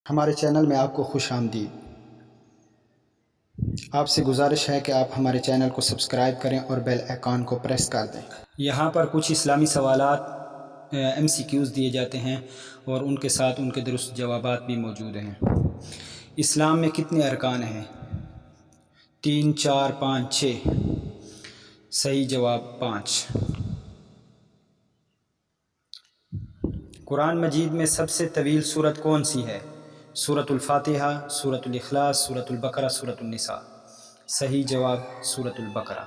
ہمارے چینل میں آپ کو خوش آمدید۔ آپ سے گزارش ہے کہ آپ ہمارے چینل کو سبسکرائب کریں اور بیل آئیکن کو پریس کر دیں۔ یہاں پر کچھ اسلامی سوالات MCQs دیے جاتے ہیں اور ان کے ساتھ ان کے درست جوابات بھی موجود ہیں۔ اسلام میں کتنے ارکان ہیں؟ 3، 4، 5، 6۔ صحیح جواب 5۔ قرآن مجید میں سب سے طویل سورت کون سی ہے؟ سورۃ الفاتحہ، سورۃ الاخلاص، سورۃ البقرہ، سورۃ النساء۔ صحیح جواب سورۃ البقرہ۔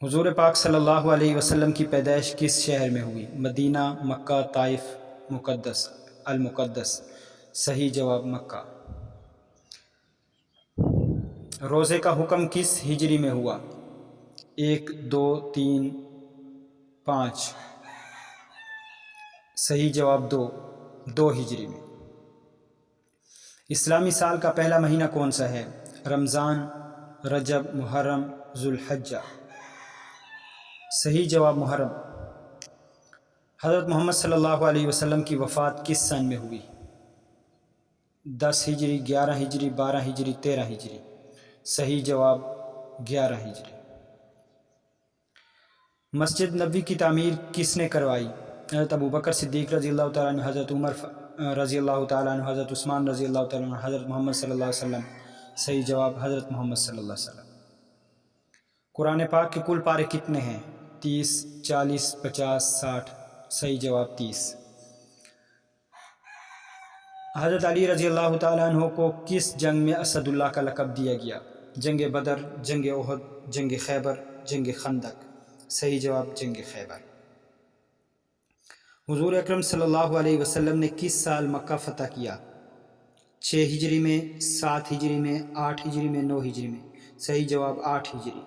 حضور پاک صلی اللہ علیہ وسلم کی پیدائش کس شہر میں ہوئی؟ مدینہ، مکہ، طائف، مقدس، المقدس۔ صحیح جواب مکہ۔ روزے کا حکم کس ہجری میں ہوا؟ 1، 2، 3، 5۔ صحیح جواب 2 ہجری میں۔ اسلامی سال کا پہلا مہینہ کون سا ہے؟ رمضان، رجب، محرم، ذوالحجہ۔ صحیح جواب محرم۔ حضرت محمد صلی اللہ علیہ وسلم کی وفات کس سن میں ہوئی؟ 10 ہجری، 11 ہجری، 12 ہجری، 13 ہجری۔ صحیح جواب 11 ہجری۔ مسجد نبوی کی تعمیر کس نے کروائی؟ حضرت ابوبکر صدیق رضی اللہ تعالیٰ عنہ، حضرت عمر رضی اللہ تعالیٰ عنہ، حضرت عثمان رضی اللہ تعالیٰ عنہ، حضرت محمد صلی اللہ علیہ وسلم۔ صحیح جواب حضرت محمد صلی اللہ علیہ وسلم۔ قرآن پاک کے کل پارے کتنے ہیں؟ 30، 40، 50، 60۔ صحیح جواب 30۔ حضرت علی رضی اللہ تعالیٰ عنہ کو کس جنگ میں اسد اللہ کا لقب دیا گیا؟ جنگ بدر، جنگ احد، جنگ خیبر، جنگ خندق۔ صحیح جواب جنگ خیبر۔ حضور اکرم صلی اللہ علیہ وسلم نے کس سال مکہ فتح کیا؟ 6 ہجری میں، 7 ہجری میں، 8 ہجری میں، 9 ہجری میں۔ صحیح جواب 8 ہجری۔